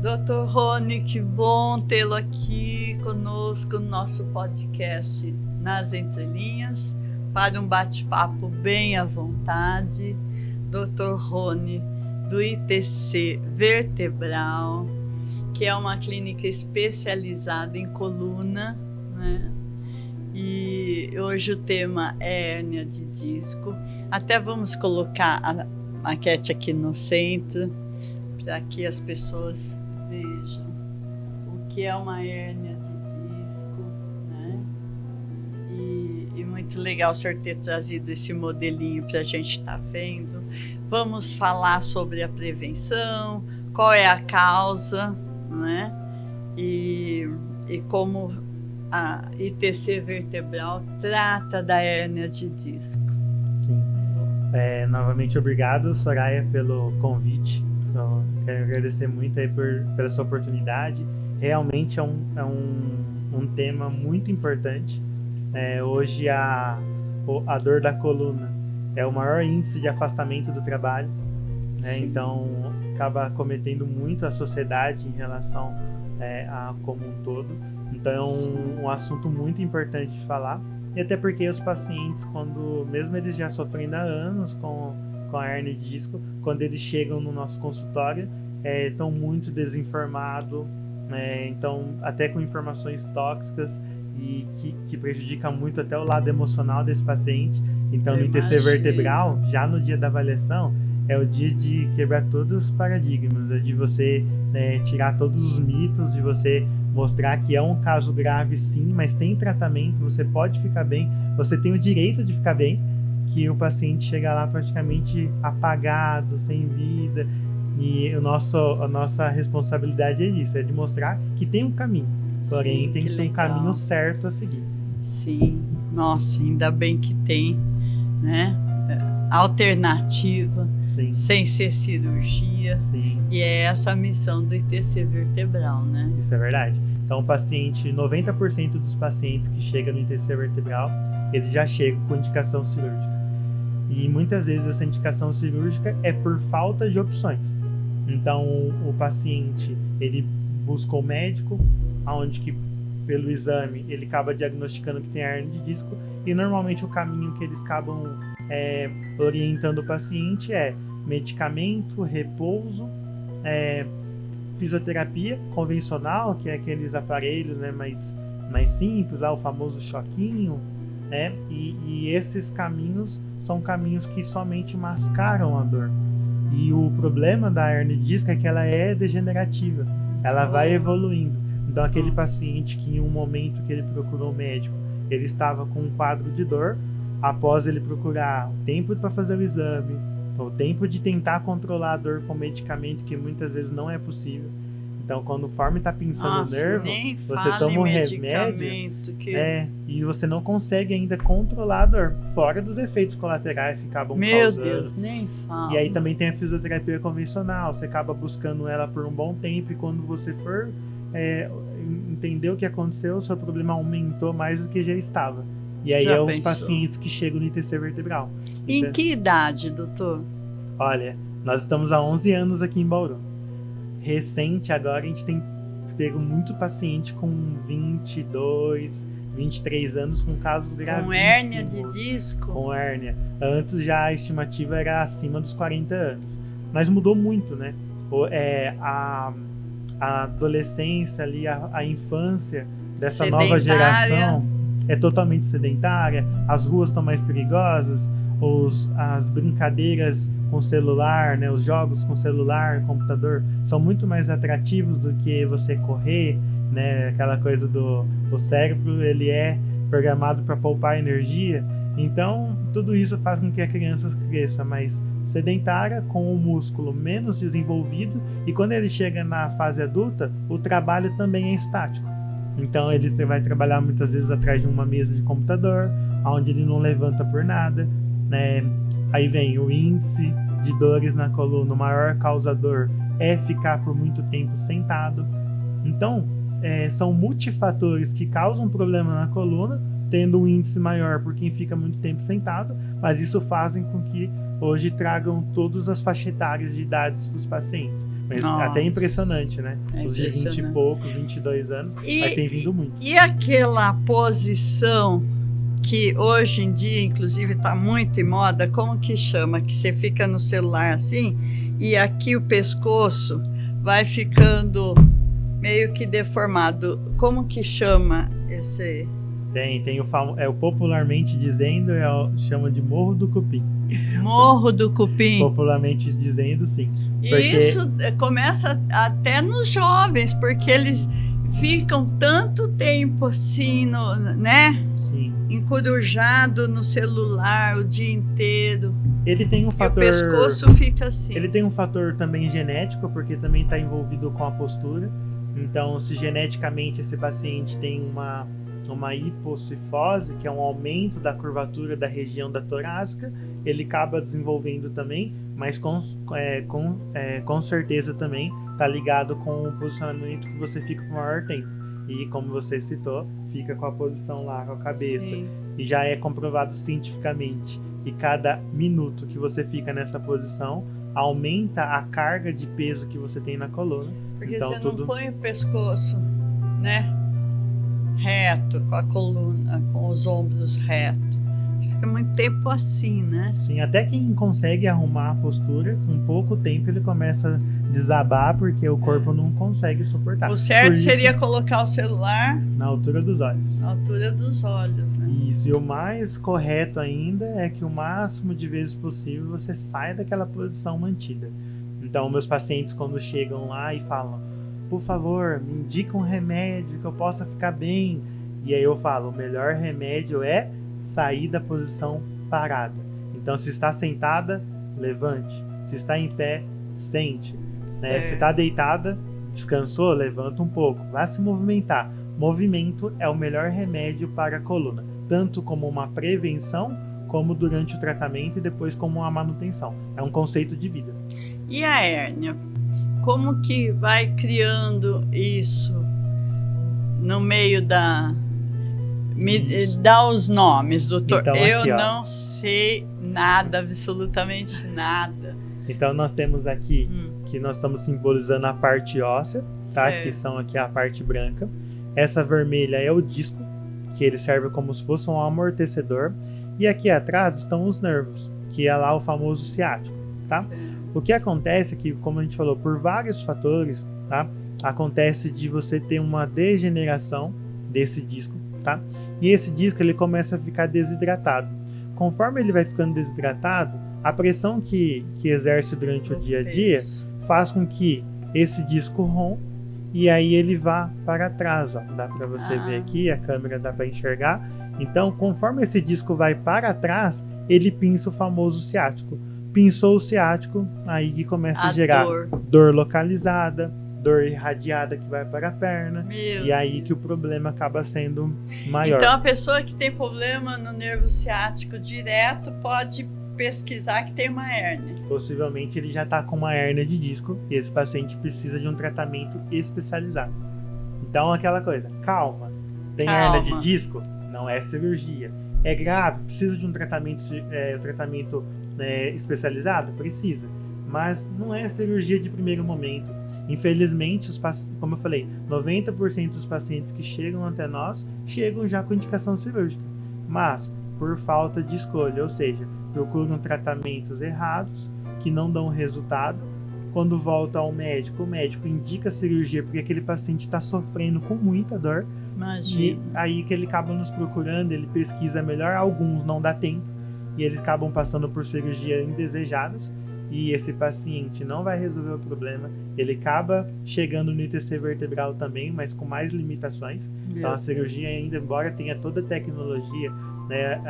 Doutor Rony, que bom tê-lo aqui conosco no nosso podcast Nas Entrelinhas, para um bate-papo bem à vontade. Doutor Rony, do ITC Vertebral, que é uma clínica especializada em coluna, né? E hoje o tema é hérnia de disco. Até vamos colocar a maquete aqui no centro, para que as pessoas vejam o que é uma hérnia de disco, né? E muito legal o senhor ter trazido esse modelinho para a gente estar vendo. Vamos falar sobre a prevenção, qual é a causa, né? E como a ITC Vertebral trata da hérnia de disco. Sim. Novamente, obrigado, Soraya, pelo convite. Quero agradecer muito aí pela sua oportunidade. Realmente é um tema muito importante. Hoje a dor da coluna é o maior índice de afastamento do trabalho, né? Então acaba cometendo muito a sociedade em relação a como um todo. Então é um assunto muito importante de falar. E até porque os pacientes, mesmo eles já sofrendo há anos com a hérnia de disco, quando eles chegam no nosso consultório, estão muito desinformados, então até com informações tóxicas e que prejudica muito até o lado emocional desse paciente. Então no ITC Vertebral, já no dia da avaliação, é o dia de quebrar todos os paradigmas, é de você tirar todos os mitos, de você mostrar que é um caso grave sim, mas tem tratamento, você pode ficar bem, você tem o direito de ficar bem, que o paciente chega lá praticamente apagado, sem vida, e a nossa responsabilidade é isso, é de mostrar que tem um caminho, porém sim, tem que ter um caminho certo a seguir. Sim, nossa, ainda bem que tem, né? Alternativa, sim, sem ser cirurgia. Sim. E é essa a missão do ITC Vertebral, né? Isso é verdade. Então, 90% dos pacientes que chegam no ITC Vertebral, eles já chegam com indicação cirúrgica. E muitas vezes essa indicação cirúrgica é por falta de opções. Então, o paciente, ele busca o médico, onde que pelo exame ele acaba diagnosticando que tem hérnia de disco, e normalmente o caminho que eles acabam orientando o paciente é medicamento, repouso, fisioterapia convencional, que é aqueles aparelhos, né, mais simples, lá, o famoso choquinho, né? E esses caminhos são caminhos que somente mascaram a dor. E o problema da hérnia de disco é que ela é degenerativa, ela vai evoluindo. Então aquele paciente que em um momento que ele procurou o médico, ele estava com um quadro de dor, após ele procurar o tempo para fazer o exame, o tempo de tentar controlar a dor com medicamento, que muitas vezes não é possível. Então, conforme está pinçando o nervo, você toma um remédio e você não consegue ainda controlar a dor, fora dos efeitos colaterais que acabam causando. Meu Deus, nem fala. E aí também tem a fisioterapia convencional, você acaba buscando ela por um bom tempo, e quando você for entender o que aconteceu, o seu problema aumentou mais do que já estava. E aí os pacientes que chegam no ITC Vertebral. Em que idade, doutor? Olha, nós estamos há 11 anos aqui em Bauru. Recente, agora a gente tem pego muito paciente com 22, 23 anos com casos gravíssimos. Com hérnia de disco? Com hérnia. Antes já a estimativa era acima dos 40 anos. Mas mudou muito, né? A adolescência ali, a infância dessa nova geração é totalmente sedentária, as ruas estão mais perigosas, as brincadeiras com celular, né, os jogos com celular, computador, são muito mais atrativos do que você correr, né, aquela coisa o cérebro, ele é programado para poupar energia, então tudo isso faz com que a criança cresça mais sedentária, com o músculo menos desenvolvido, e quando ele chega na fase adulta, o trabalho também é estático. Então ele vai trabalhar muitas vezes atrás de uma mesa de computador, onde ele não levanta por nada, né? Aí vem o índice de dores na coluna, o maior causador é ficar por muito tempo sentado. Então, são multifatores que causam problema na coluna, tendo um índice maior por quem fica muito tempo sentado, mas isso fazem com que hoje tragam todas as faixas etárias de idades dos pacientes. Mas Nossa. até impressionante, né? É Os de 20 e impressionante. poucos, 22 anos, mas tem vindo muito. E aquela posição que hoje em dia, inclusive, está muito em moda, como que chama? Que você fica no celular assim e aqui o pescoço vai ficando meio que deformado. Como que chama esse? Tem o popularmente dizendo, chama de Morro do Cupim. Morro do Cupim. Popularmente dizendo, sim. E Porque... isso começa até nos jovens, porque eles ficam tanto tempo assim, né? Sim. Encurujado no celular o dia inteiro. Ele tem um fator... E o pescoço fica assim. Ele tem um fator também genético, porque também está envolvido com a postura. Então, se geneticamente esse paciente tem uma hipocifose, que é um aumento da curvatura da região da torácica, ele acaba desenvolvendo também, mas com certeza também está ligado com o posicionamento que você fica por maior tempo. E como você citou, fica com a posição lá, com a cabeça. Sim. E já é comprovado cientificamente que cada minuto que você fica nessa posição aumenta a carga de peso que você tem na coluna. Porque então, você não põe o pescoço, né, reto, com a coluna, com os ombros retos. Fica muito tempo assim, né? Sim, até quem consegue arrumar a postura, com pouco tempo ele começa a desabar porque o corpo não consegue suportar. O certo seria colocar o celular na altura dos olhos. Na altura dos olhos, né? Isso, e o mais correto ainda é que o máximo de vezes possível você saia daquela posição mantida. Então, meus pacientes, quando chegam lá e falam, por favor, me indica um remédio que eu possa ficar bem. E aí eu falo, o melhor remédio é sair da posição parada. Então, se está sentada, levante. Se está em pé, sente. Né? Se está deitada, descansou, levanta um pouco. Vá se movimentar. Movimento é o melhor remédio para a coluna, tanto como uma prevenção, como durante o tratamento e depois como uma manutenção. É um conceito de vida. E a hérnia? Como que vai criando isso no meio da... Me dá os nomes, doutor. Então, eu aqui, não sei nada, absolutamente nada. Então nós temos aqui que nós estamos simbolizando a parte óssea, tá? Que são aqui a parte branca. Essa vermelha é o disco, que ele serve como se fosse um amortecedor. E aqui atrás estão os nervos, que é lá o famoso ciático, tá? O que acontece é que, como a gente falou, por vários fatores, tá? Acontece de você ter uma degeneração desse disco, tá? E esse disco ele começa a ficar desidratado. Conforme ele vai ficando desidratado, a pressão que exerce durante o dia a dia faz com que esse disco rompa e aí ele vá para trás, ó. Dá para você ver aqui, a câmera dá para enxergar. Então, conforme esse disco vai para trás, ele pinça o famoso ciático. Pinçou o ciático, aí que começa a gerar dor localizada, dor irradiada que vai para a perna, e aí que o problema acaba sendo maior. Então, a pessoa que tem problema no nervo ciático direto pode pesquisar que tem uma hérnia. Possivelmente ele já está com uma hérnia de disco e esse paciente precisa de um tratamento especializado. Então, aquela coisa, calma. Tem hérnia de disco? Não é cirurgia. É grave? Precisa de um tratamento especializado? Precisa. Mas não é cirurgia de primeiro momento. Infelizmente, como eu falei, 90% dos pacientes que chegam até nós chegam já com indicação cirúrgica. Mas, por falta de escolha, ou seja, procuram tratamentos errados, que não dão resultado. Quando volta ao médico, o médico indica a cirurgia porque aquele paciente está sofrendo com muita dor. Imagina. E aí que ele acaba nos procurando, ele pesquisa melhor, alguns não dá tempo, e eles acabam passando por cirurgias indesejadas, e esse paciente não vai resolver o problema, ele acaba chegando no ITC vertebral também, mas com mais limitações. Então a cirurgia ainda, embora tenha toda a tecnologia, né,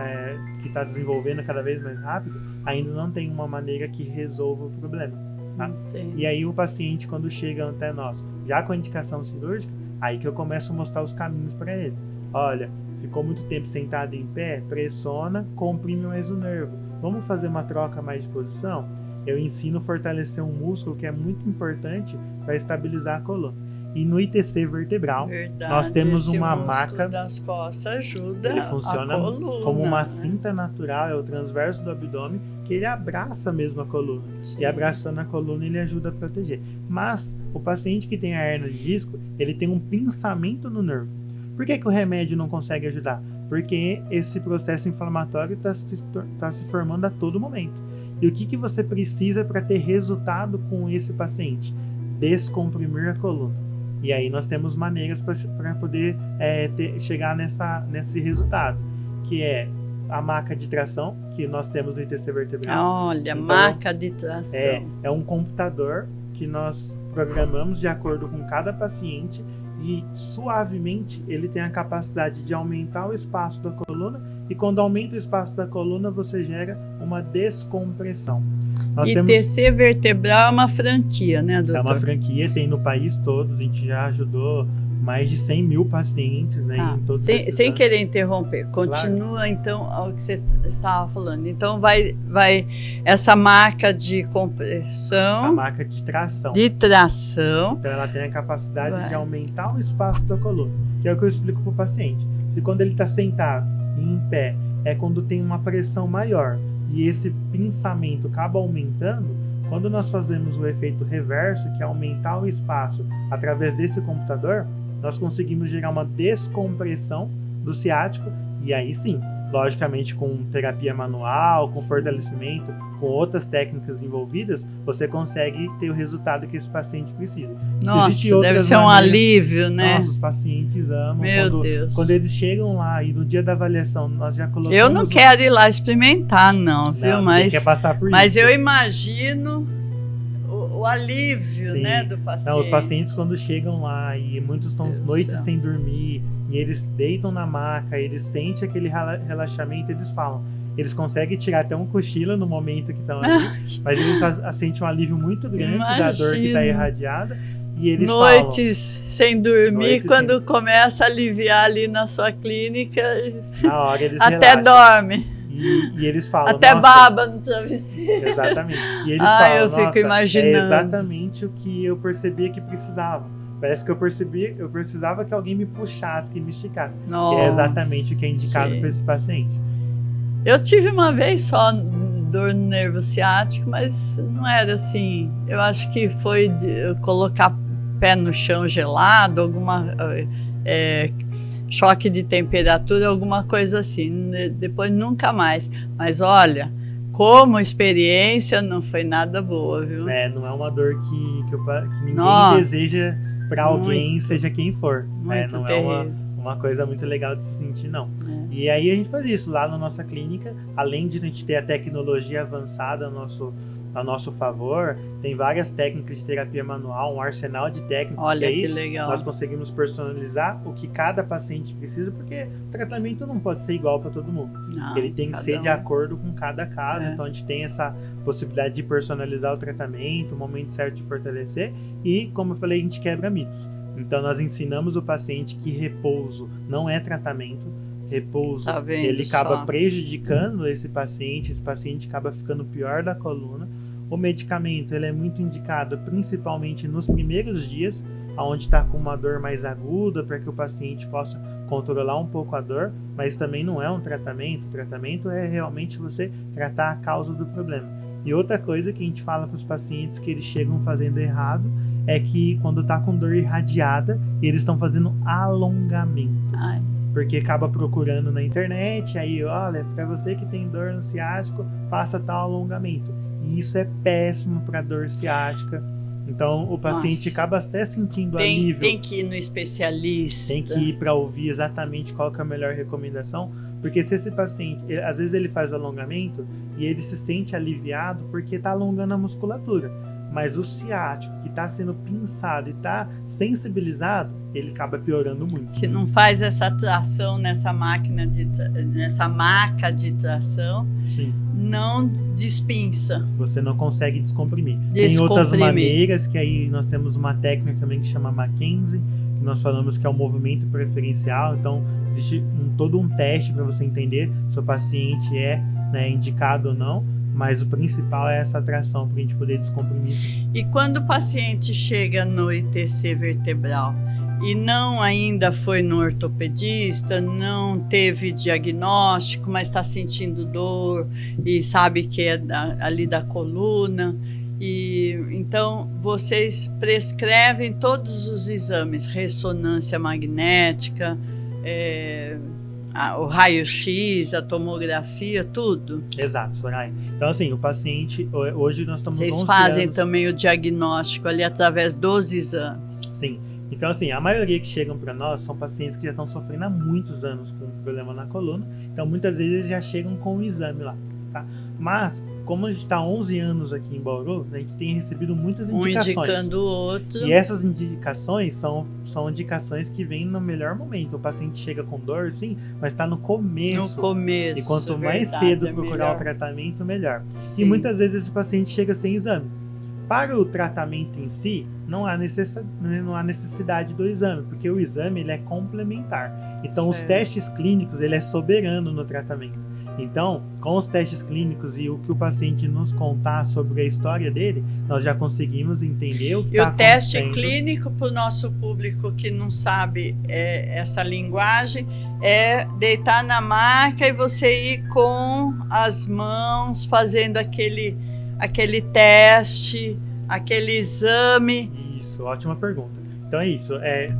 que está desenvolvendo cada vez mais rápido, ainda não tem uma maneira que resolva o problema. Tá? E aí o paciente, quando chega até nós, já com a indicação cirúrgica, aí que eu começo a mostrar os caminhos para ele. Olha, ficou muito tempo sentado em pé, pressiona, comprime mais o nervo. Vamos fazer uma troca mais de posição? Eu ensino a fortalecer um músculo que é muito importante para estabilizar a coluna. E no ITC vertebral, nós temos uma maca. Das costas ajuda. Ele funciona a coluna, como uma cinta natural, é o transverso do abdômen, porque ele abraça mesmo a coluna. E abraçando a coluna, ele ajuda a proteger. Mas o paciente que tem a hernia de disco, ele tem um pinçamento no nervo. Por que o remédio não consegue ajudar? Porque esse processo inflamatório está se formando a todo momento. E o que você precisa para ter resultado com esse paciente? Descomprimir a coluna. E aí nós temos maneiras para poder chegar nesse resultado, que é a maca de tração, que nós temos no ITC vertebral. Olha, então, maca de tração. É um computador que nós programamos de acordo com cada paciente e suavemente ele tem a capacidade de aumentar o espaço da coluna, e quando aumenta o espaço da coluna você gera uma descompressão. ITC vertebral é uma franquia, né, doutor? É uma franquia, tem no país todo, a gente já ajudou mais de 100 mil pacientes, né, em todos esses sem anos. querer interromper, continua claro. Então ao que você estava falando. Então vai essa maca de compressão, a maca de tração. Então ela tem a capacidade de aumentar o espaço da coluna, que é o que eu explico para o paciente. Se quando ele está sentado e em pé, é quando tem uma pressão maior e esse pinçamento acaba aumentando, quando nós fazemos o efeito reverso, que é aumentar o espaço através desse computador, nós conseguimos gerar uma descompressão do ciático, e aí sim, logicamente com terapia manual, com fortalecimento, com outras técnicas envolvidas, você consegue ter o resultado que esse paciente precisa. Nossa, deve ser um alívio, né? Nossa, os pacientes amam. Meu Deus. Quando eles chegam lá e no dia da avaliação nós já colocamos... Eu não quero ir lá experimentar, não, viu? Mas quer passar por mas isso. Eu imagino o alívio, né, do paciente. Então, os pacientes quando chegam lá e muitos estão noites sem dormir e eles deitam na maca, eles sentem aquele relaxamento, eles falam, eles conseguem tirar até um cochilo no momento que estão ali, mas eles sentem um alívio muito grande da dor que está irradiada. E eles noites sem dormir, quando começa a aliviar ali na sua clínica, na hora eles até relaxam. Dorme. E eles falam, até baba no travesseiro. Exatamente. E eles falam, eu fico imaginando. É exatamente o que eu percebia que precisava. Parece que eu precisava que alguém me puxasse, que me esticasse. Nossa, que é exatamente o que é indicado para esse paciente. Eu tive uma vez só dor no nervo ciático, mas não era assim. Eu acho que foi de colocar pé no chão gelado, alguma choque de temperatura, alguma coisa assim. Depois nunca mais. Mas olha, como experiência não foi nada boa, viu? Não é uma dor que ninguém deseja para alguém, seja quem for. Não é uma coisa muito legal de se sentir, não. E aí a gente faz isso lá na nossa clínica, além de a gente ter a tecnologia avançada a nosso favor, tem várias técnicas de terapia manual, um arsenal de técnicas. Olha que legal. Nós conseguimos personalizar o que cada paciente precisa, porque o tratamento não pode ser igual para todo mundo. Ele tem que ser de acordo com cada caso, então a gente tem essa possibilidade de personalizar o tratamento, o momento certo de fortalecer, e como eu falei, a gente quebra mitos. Então nós ensinamos o paciente que repouso não é tratamento. Repouso, ele acaba prejudicando esse paciente acaba ficando pior da coluna. O medicamento ele é muito indicado principalmente nos primeiros dias, onde está com uma dor mais aguda, para que o paciente possa controlar um pouco a dor, mas também não é um tratamento. O tratamento é realmente você tratar a causa do problema. E outra coisa que a gente fala para os pacientes que eles chegam fazendo errado é que quando está com dor irradiada, eles estão fazendo alongamento. Porque acaba procurando na internet, aí olha, para você que tem dor no ciático, faça tal alongamento. E isso é péssimo para dor ciática. Então o paciente acaba até sentindo alívio. Tem que ir no especialista. Tem que ir para ouvir exatamente qual que é a melhor recomendação. Porque se esse paciente, às vezes ele faz o alongamento e ele se sente aliviado porque está alongando a musculatura. Mas o ciático que está sendo pinçado e está sensibilizado, ele acaba piorando muito. Se não faz essa tração nessa maca de tração, não despinça. Você não consegue descomprimir. Tem outras maneiras, que aí nós temos uma técnica também que chama Mackenzie, que nós falamos que é o movimento preferencial. Então existe todo um teste para você entender se o paciente é indicado ou não. Mas o principal é essa tração para a gente poder descomprimir. E quando o paciente chega no ITC vertebral, e não ainda foi no ortopedista, não teve diagnóstico, mas está sentindo dor e sabe que é ali da coluna. E então vocês prescrevem todos os exames, ressonância magnética, o raio-x, a tomografia, tudo. Exato, Soraya. Então, assim, o paciente, hoje nós estamos 11 anos... Vocês fazem também o diagnóstico ali através dos exames? Sim. Então, assim, a maioria que chegam para nós são pacientes que já estão sofrendo há muitos anos com problema na coluna. Então, muitas vezes eles já chegam com o exame lá, tá? Mas, como a gente está 11 anos aqui em Bauru, a gente tem recebido muitas indicações. Um indicando o outro. E essas indicações são indicações que vêm no melhor momento. O paciente chega com dor, sim, mas está no começo. No começo. E quanto mais cedo procurar o tratamento, melhor. Sim. E muitas vezes esse paciente chega sem exame. Para o tratamento em si, não há necessidade do exame, porque o exame ele é complementar. Então, os testes clínicos, ele é soberano no tratamento. Então, com os testes clínicos e o que o paciente nos contar sobre a história dele, nós já conseguimos entender o que está acontecendo. E o teste clínico, para o nosso público que não sabe essa linguagem, é deitar na maca e você ir com as mãos fazendo aquele teste, aquele exame. Isso, ótima pergunta. Então é isso,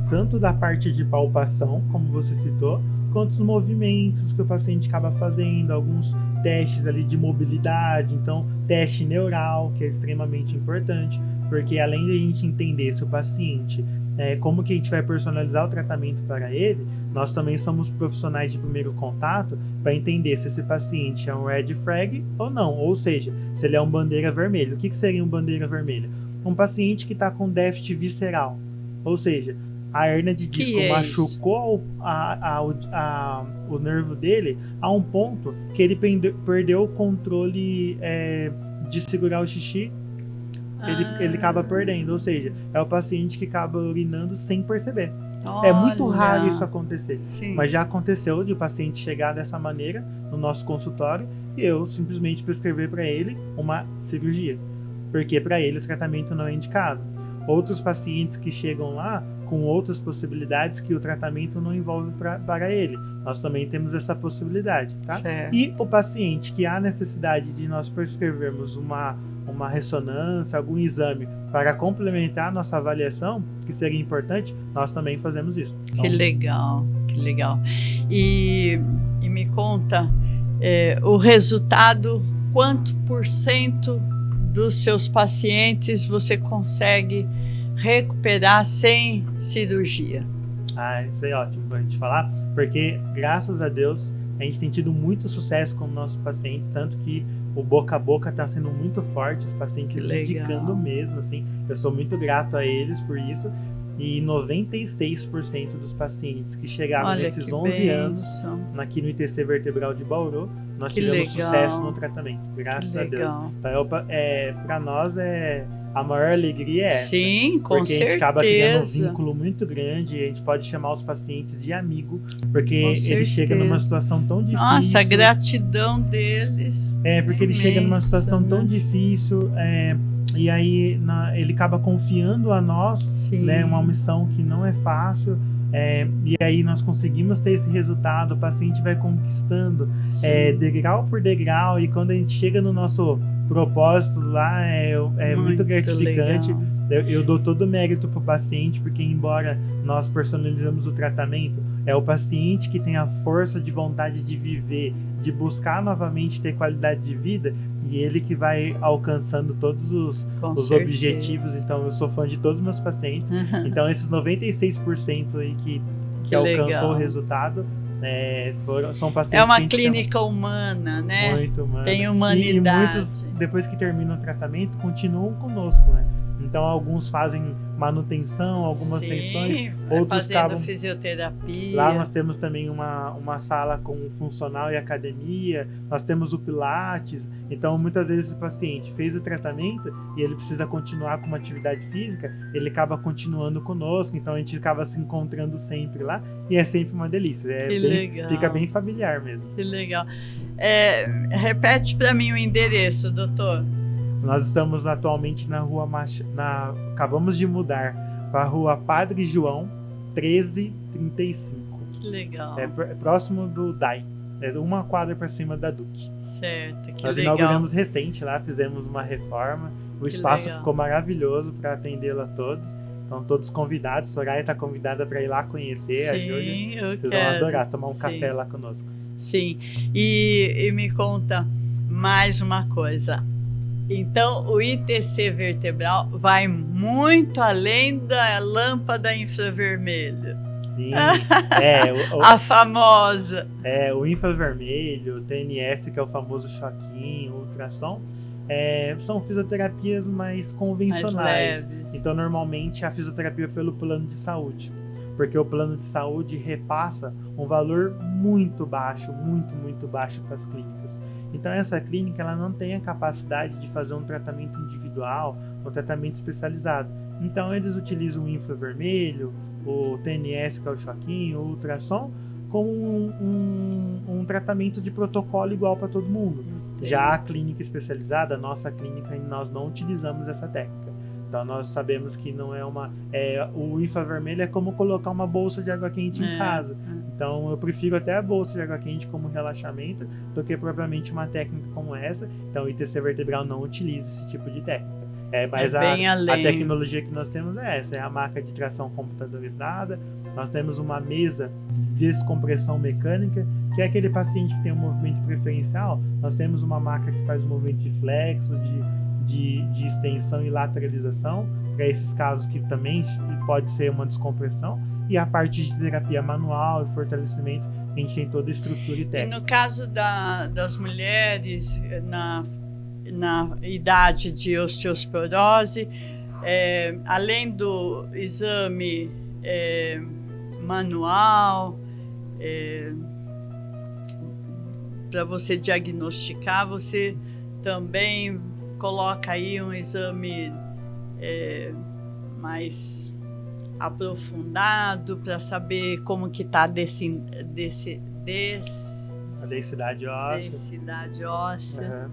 tanto da parte de palpação, como você citou, quanto os movimentos que o paciente acaba fazendo, alguns testes ali de mobilidade, então teste neural, que é extremamente importante, porque além de a gente entender se o paciente, como que a gente vai personalizar o tratamento para ele, nós também somos profissionais de primeiro contato para entender se esse paciente é um red flag ou não, ou seja, se ele é um bandeira vermelha. O que seria um bandeira vermelha? Um paciente que está com déficit visceral, ou seja, a hérnia de disco machucou o nervo dele a um ponto que ele perdeu o controle de segurar o xixi. Ele acaba perdendo, ou seja, é o paciente que acaba urinando sem perceber. Olha. É muito raro isso acontecer. Sim. Mas já aconteceu de o paciente chegar dessa maneira no nosso consultório e eu simplesmente prescrever para ele uma cirurgia, porque para ele o tratamento não é indicado. Outros pacientes que chegam lá com outras possibilidades que o tratamento não envolve para ele. Nós também temos essa possibilidade, tá? Certo. E o paciente que há necessidade de nós prescrevermos uma ressonância, algum exame para complementar a nossa avaliação, que seria importante, nós também fazemos isso. Então, que legal, que legal. E me conta o resultado, quanto por cento dos seus pacientes você consegue recuperar sem cirurgia? Isso é ótimo pra gente falar, porque graças a Deus a gente tem tido muito sucesso com nossos pacientes, tanto que o boca a boca está sendo muito forte, os pacientes indicando mesmo, assim, eu sou muito grato a eles por isso, e 96% dos pacientes que chegaram nesses 11 anos aqui no ITC Vertebral de Bauru, nós tivemos sucesso no tratamento, graças a Deus. Então, para nós a maior alegria é essa. Sim, com certeza. Porque a gente acaba criando um vínculo muito grande, a gente pode chamar os pacientes de amigo, porque ele chega numa situação tão difícil. Nossa, a gratidão deles. Porque ele chega numa situação tão difícil, e aí ele acaba confiando a nós, né, uma missão que não é fácil. E aí nós conseguimos ter esse resultado, o paciente vai conquistando degrau por degrau, e quando a gente chega no nosso propósito lá, é muito gratificante. Eu dou todo o mérito para o paciente, porque embora nós personalizamos o tratamento, é o paciente que tem a força de vontade de viver, de buscar novamente ter qualidade de vida, e ele que vai alcançando todos os objetivos. Então eu sou fã de todos os meus pacientes. Então esses 96% aí que alcançou o resultado, são pacientes. É uma clínica humana, né? Muito humana. Tem humanidade. E muitos, depois que terminam o tratamento, continuam conosco, né? Então alguns fazem manutenção, algumas sessões, outros acabam fisioterapia. Lá nós temos também uma sala com funcional e academia, nós temos o Pilates. Então muitas vezes o paciente fez o tratamento e ele precisa continuar com uma atividade física, ele acaba continuando conosco, então a gente acaba se encontrando sempre lá e é sempre uma delícia. Fica bem familiar mesmo. Que legal. Repete para mim o endereço, doutor. Nós estamos atualmente na rua acabamos de mudar para a rua Padre João 1335. Que legal. É próximo do DAI. É uma quadra para cima da Duque. Certo, que Nós legal. inauguramos recente lá, fizemos uma reforma. O Que espaço legal. ficou maravilhoso para atendê-la a todos. Então, todos convidados. Soraya está convidada para ir lá conhecer a Júlia. Sim, eu Vocês quero. vão adorar tomar um Sim. café lá conosco. Sim, e me conta mais uma coisa. Então, o ITC vertebral vai muito além da lâmpada infravermelho. Sim, A famosa. O infravermelho, o TNS, que é o famoso choquinho, o ultrassom, são fisioterapias mais convencionais. Mais leves. Então, normalmente, a fisioterapia é pelo plano de saúde, porque o plano de saúde repassa um valor muito baixo, muito baixo para as clínicas. Então, essa clínica ela não tem a capacidade de fazer um tratamento individual, um tratamento especializado. Então, eles utilizam o infravermelho, o TNS, que é o choquinho, o ultrassom, como um tratamento de protocolo igual para todo mundo. Entendi. Já a clínica especializada, a nossa clínica, nós não utilizamos essa técnica. Então, nós sabemos que não é o infravermelho é como colocar uma bolsa de água quente em casa. Então, eu prefiro até a bolsa de água quente como relaxamento do que propriamente uma técnica como essa. Então, o ITC vertebral não utiliza esse tipo de técnica. Mas a tecnologia que nós temos é essa, é a maca de tração computadorizada. Nós temos uma mesa de descompressão mecânica, que é aquele paciente que tem um movimento preferencial. Nós temos uma maca que faz um movimento de flexo, de extensão e lateralização, para esses casos que também pode ser uma descompressão. E a parte de terapia manual e fortalecimento, a gente tem toda a estrutura e técnica. E no caso das mulheres na idade de osteoporose, além do exame manual, para você diagnosticar, você também coloca aí um exame mais aprofundado para saber como que está a densidade óssea.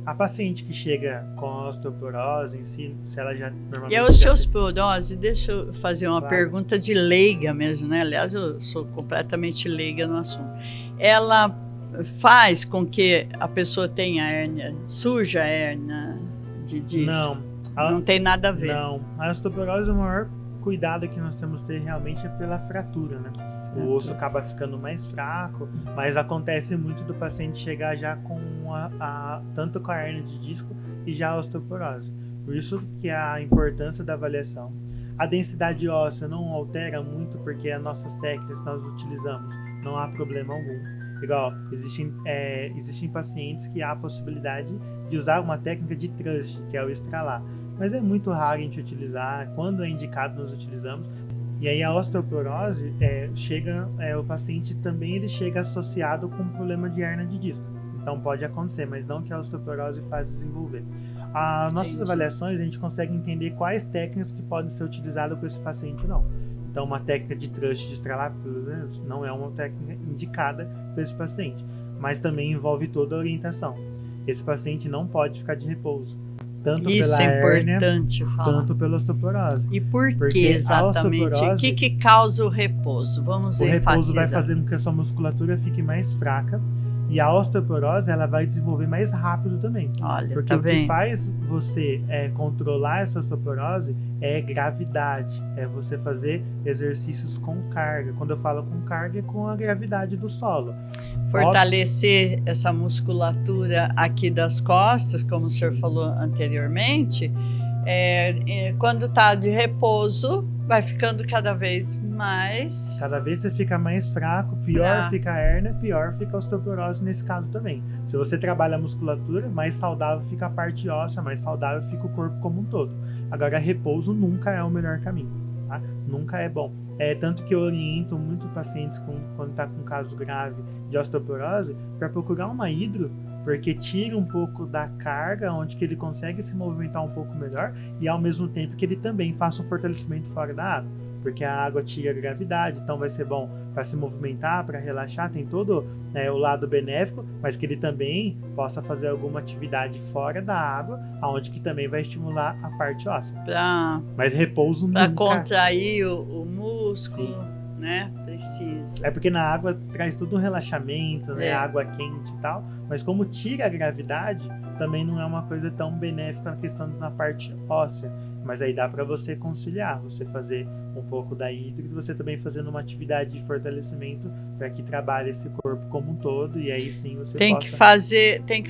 A paciente que chega com osteoporose em si, se ela já normalmente... E a osteoporose, deixa eu fazer uma Claro. pergunta de leiga mesmo, né? Aliás, eu sou completamente leiga no assunto. Ela faz com que a pessoa tenha hérnia, suja hérnia de disco? Não tem nada a ver. Não, a osteoporose, o maior cuidado que nós temos que ter realmente é pela fratura, né? O osso acaba ficando mais fraco, mas acontece muito do paciente chegar já com tanto com a hérnia de disco e já a osteoporose. Por isso que a importância da avaliação. A densidade óssea não altera muito porque as nossas técnicas que nós utilizamos, não há problema algum. Igual, existem pacientes que há a possibilidade de usar uma técnica de thrust, que é o estralar. Mas é muito raro a gente utilizar, quando é indicado nós utilizamos. E aí a osteoporose o paciente também ele chega associado com um problema de hérnia de disco. Então pode acontecer, mas não que a osteoporose faz desenvolver. As nossas avaliações a gente consegue entender quais técnicas que podem ser utilizadas com esse paciente ou não. Então uma técnica de thrust de estralar, por exemplo, não é uma técnica indicada para esse paciente, mas também envolve toda a orientação. Esse paciente não pode ficar de repouso. Tanto Isso pela é importante hérnia, falar. tanto pela osteoporose. E por que exatamente? O que causa o repouso? Vamos enfatizar. O repouso vai fazer com que a sua musculatura fique mais fraca e a osteoporose ela vai desenvolver mais rápido também. Olha, porque tá o que vendo? faz você controlar essa osteoporose é gravidade, é você fazer exercícios com carga. Quando eu falo com carga, é com a gravidade do solo. Fortalecer essa musculatura aqui das costas, como o senhor falou anteriormente, quando está de repouso, vai ficando cada vez mais... Cada vez você fica mais fraco, pior fica a hérnia, pior fica a osteoporose nesse caso também. Se você trabalha a musculatura, mais saudável fica a parte óssea, mais saudável fica o corpo como um todo. Agora, repouso nunca é o melhor caminho, tá? Nunca é bom. Tanto que eu oriento muito pacientes quando está com caso grave de osteoporose para procurar uma hidro, porque tira um pouco da carga, onde que ele consegue se movimentar um pouco melhor e ao mesmo tempo que ele também faça um fortalecimento fora da água. porque a água tira a gravidade, então vai ser bom para se movimentar, para relaxar, tem todo o lado benéfico, mas que ele também possa fazer alguma atividade fora da água, aonde que também vai estimular a parte óssea. Mas repouso nunca. Para contrair o músculo, sim, né? Precisa. É porque na água traz todo um relaxamento, né? Água quente e tal, mas como tira a gravidade, também não é uma coisa tão benéfica na questão na parte óssea. Mas aí dá para você conciliar, você fazer um pouco da hídrica, você também fazendo uma atividade de fortalecimento para que trabalhe esse corpo como um todo, e aí sim você tem que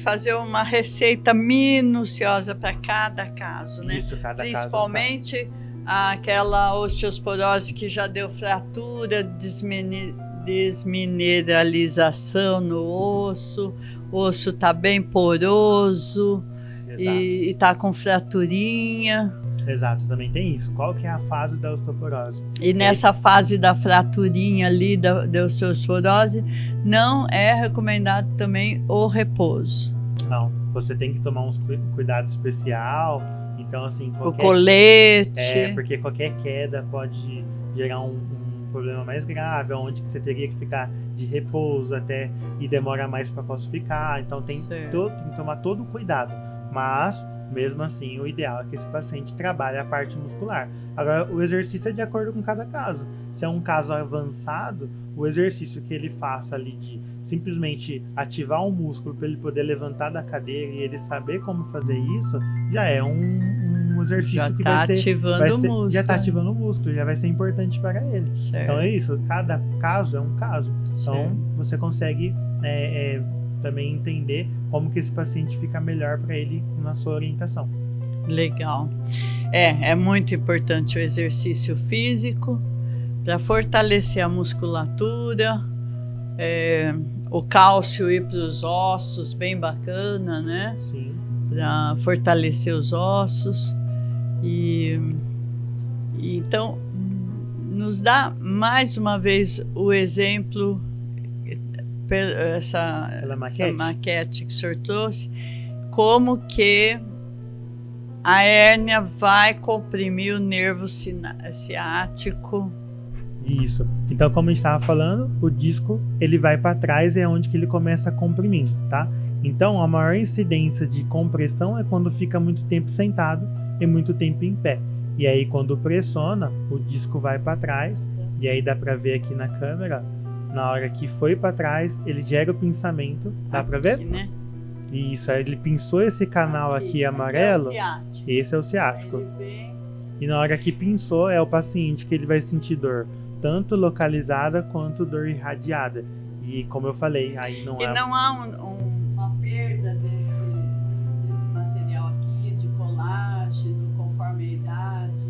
fazer uma receita minuciosa para cada caso, né? Isso, cada principalmente caso, aquela osteoporose que já deu fratura, desmineralização no osso, o osso tá bem poroso. Exato. E tá com fraturinha. Exato, também tem isso. Qual que é a fase da osteoporose? E nessa fase da fraturinha ali, da osteoporose, não é recomendado também o repouso. Não, você tem que tomar um cuidado especial. Então, assim, o colete. Porque qualquer queda pode gerar um problema mais grave, onde que você teria que ficar de repouso até e demora mais para calcificar. Então tem que tomar todo o cuidado. Mas, mesmo assim, o ideal é que esse paciente trabalhe a parte muscular. Agora, o exercício é de acordo com cada caso. Se é um caso avançado, o exercício que ele faça ali de simplesmente ativar um músculo para ele poder levantar da cadeira e ele saber como fazer isso, já é um exercício já que vai ser... músculo. Já está ativando o músculo, já vai ser importante para ele. Certo. Então é isso, cada caso é um caso. Então você consegue... também entender como que esse paciente fica melhor para ele na sua orientação. Legal. É muito importante o exercício físico para fortalecer a musculatura, o cálcio ir para os ossos, bem bacana, né? Sim. Para fortalecer os ossos. E então, nos dá mais uma vez o exemplo, essa maquete que o senhor trouxe, como que a hérnia vai comprimir o nervo ciático. Isso. Então, como a gente estava falando, o disco ele vai para trás e é onde que ele começa comprimindo, tá? Então, a maior incidência de compressão é quando fica muito tempo sentado e muito tempo em pé. E aí, quando pressiona, o disco vai para trás, e aí dá para ver aqui na câmera. Na hora que foi para trás, ele gera o pinçamento. Dá para ver? Né? Isso, aí ele pinçou esse canal aqui amarelo. Esse é o ciático. E na hora que pinçou, é o paciente que ele vai sentir dor, tanto localizada quanto dor irradiada. E como eu falei, aí não há uma perda desse material aqui, de colágeno, conforme a idade.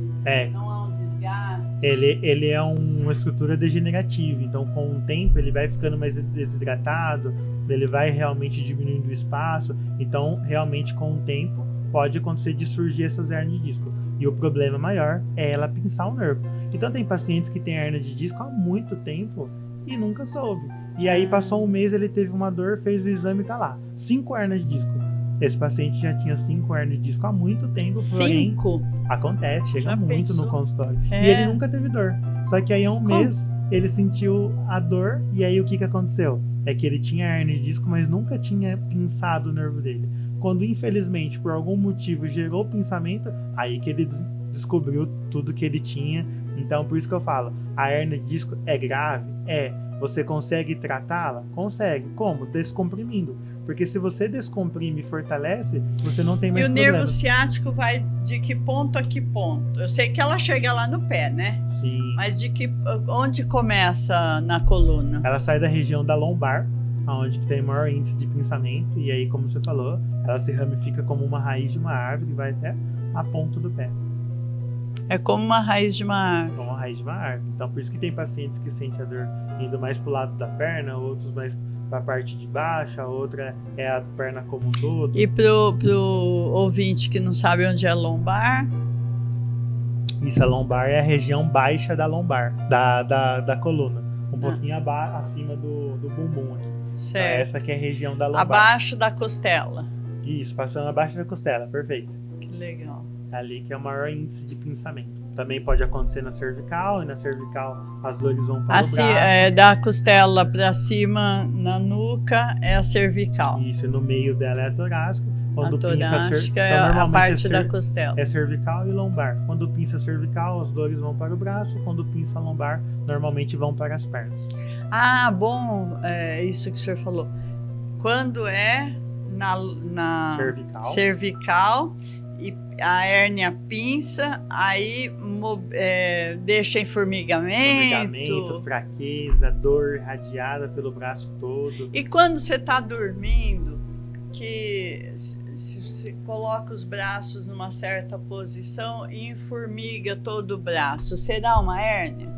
Não há um desgaste. Ele é uma estrutura degenerativa, então com o tempo ele vai ficando mais desidratado, ele vai realmente diminuindo o espaço, então realmente com o tempo pode acontecer de surgir essas hérnias de disco. E o problema maior é ela pinçar o nervo. Então tem pacientes que têm hérnia de disco há muito tempo e nunca soube. E aí passou um mês, ele teve uma dor, fez o exame e tá lá, 5 hérnias de disco. Esse paciente já tinha 5 hérnias de disco há muito tempo. 5? Acontece, chega já muito pensou? No consultório. E ele nunca teve dor. Só que aí há um mês ele sentiu a dor e aí o que aconteceu? É que ele tinha hérnia de disco, mas nunca tinha pinçado o nervo dele. Quando infelizmente por algum motivo gerou o pinçamento, aí que ele descobriu tudo que ele tinha. Então por isso que eu falo, a hérnia de disco é grave? Você consegue tratá-la? Consegue. Como? Descomprimindo. Porque se você descomprime e fortalece, você não tem mais problema. E o nervo ciático vai de que ponto a que ponto? Eu sei que ela chega lá no pé, né? Sim. Mas onde começa na coluna? Ela sai da região da lombar, onde tem maior índice de pinçamento. E aí, como você falou, ela se ramifica como uma raiz de uma árvore e vai até a ponta do pé. É como uma raiz de uma árvore. Como uma raiz de uma árvore. Então, por isso que tem pacientes que sentem a dor indo mais pro lado da perna, outros mais para a parte de baixo, a outra é a perna como um todo. E pro ouvinte que não sabe onde é a lombar? Isso, a lombar é a região baixa da lombar, da coluna. Um pouquinho acima do bumbum aqui. Certo. Então, essa aqui é a região da lombar. Abaixo da costela. Isso, passando abaixo da costela, perfeito. Que legal. Ali que é o maior índice de pinçamento. também pode acontecer na cervical, e na cervical as dores vão para assim, o braço. Da costela para cima, na nuca, é a cervical. Isso, e no meio dela é a torácica. Quando A torácica então, é a normalmente parte da costela. É cervical e lombar. Quando pinça cervical, as dores vão para o braço. Quando pinça lombar, normalmente vão para as pernas. Ah, bom, isso que o senhor falou. Quando é na cervical e a hérnia pinça, aí deixa em formigamento, fraqueza, dor radiada pelo braço todo. E quando você está dormindo, que se coloca os braços numa certa posição e informiga todo o braço, será uma hérnia?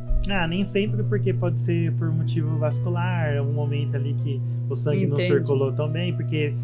Nem sempre, porque pode ser por motivo vascular, um momento ali que o sangue não circulou tão bem, porque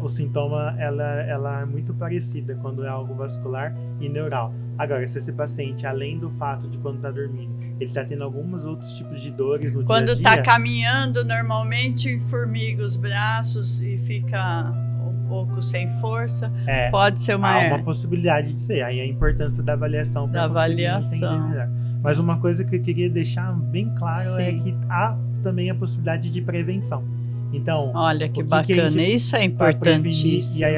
o sintoma ela é muito parecida quando é algo vascular e neural. Agora, se esse paciente, além do fato de quando está dormindo, ele está tendo alguns outros tipos de dores no dia a dia. Quando está caminhando, normalmente formiga os braços e fica um pouco sem força, pode ser uma hérnia. Há uma possibilidade de ser, aí a importância da avaliação para conseguir entender melhor. Mas uma coisa que eu queria deixar bem claro é que há também a possibilidade de prevenção. Então, olha que bacana, isso é importantíssimo. E aí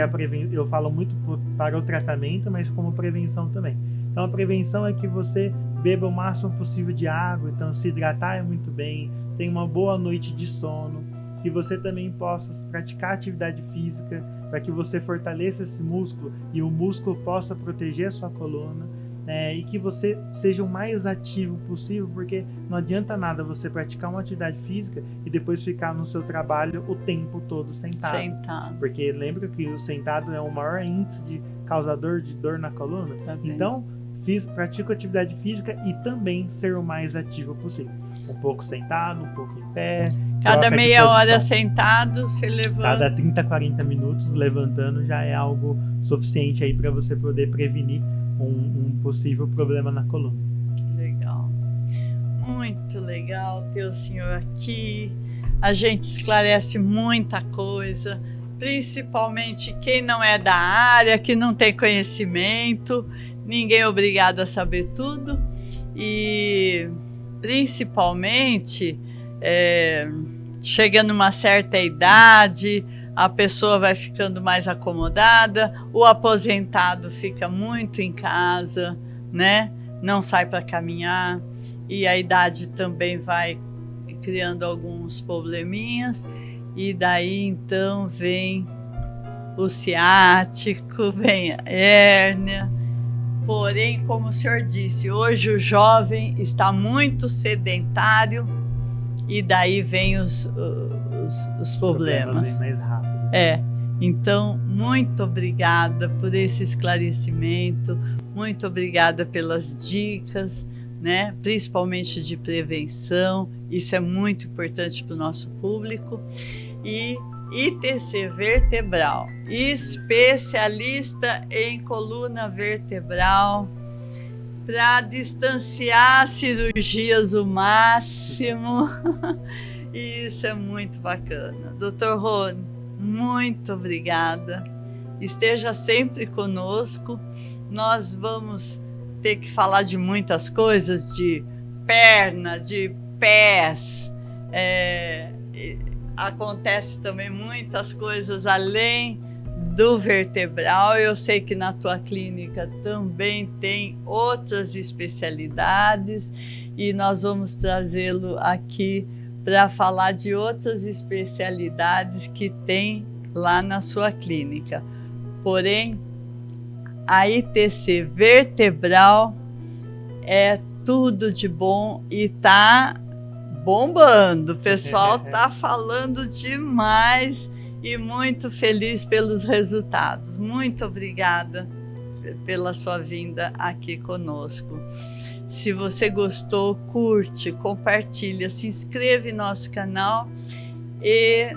eu falo muito para o tratamento, mas como prevenção também. Então a prevenção é que você beba o máximo possível de água, então se hidratar é muito bem, tenha uma boa noite de sono, que você também possa praticar atividade física para que você fortaleça esse músculo e o músculo possa proteger a sua coluna. E que você seja o mais ativo possível, porque não adianta nada você praticar uma atividade física e depois ficar no seu trabalho o tempo todo sentado. Porque lembra que o sentado é o maior índice de causador de dor na coluna? Então, pratica atividade física e também ser o mais ativo possível. Um pouco sentado, um pouco em pé. Cada meia hora sentado, você levanta. Cada 30, 40 minutos levantando já é algo suficiente aí para você poder prevenir um possível problema na coluna. Que legal. Muito legal ter o senhor aqui. A gente esclarece muita coisa, principalmente quem não é da área, que não tem conhecimento. Ninguém é obrigado a saber tudo. E principalmente chegando numa certa idade, a pessoa vai ficando mais acomodada, o aposentado fica muito em casa, né? Não sai para caminhar, e a idade também vai criando alguns probleminhas, e daí então vem o ciático, vem a hérnia. Porém, como o senhor disse, hoje o jovem está muito sedentário, e daí vem os problemas. Vem mais rápido. Então, muito obrigada por esse esclarecimento, muito obrigada pelas dicas, né? Principalmente de prevenção, isso é muito importante para o nosso público. E ITC Vertebral, especialista em coluna vertebral, para distanciar cirurgias o máximo. E isso é muito bacana. Dr. Rony, muito obrigada. Esteja sempre conosco. Nós vamos ter que falar de muitas coisas, de perna, de pés. Acontece também muitas coisas além do vertebral. Eu sei que na tua clínica também tem outras especialidades e nós vamos trazê-lo aqui para falar de outras especialidades que tem lá na sua clínica. Porém, a ITC Vertebral é tudo de bom e tá bombando. O pessoal tá falando demais e muito feliz pelos resultados. Muito obrigada pela sua vinda aqui conosco. Se você gostou, curte, compartilha, se inscreve no nosso canal e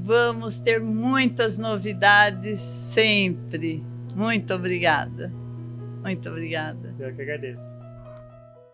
vamos ter muitas novidades sempre. Muito obrigada. Muito obrigada. Eu que agradeço.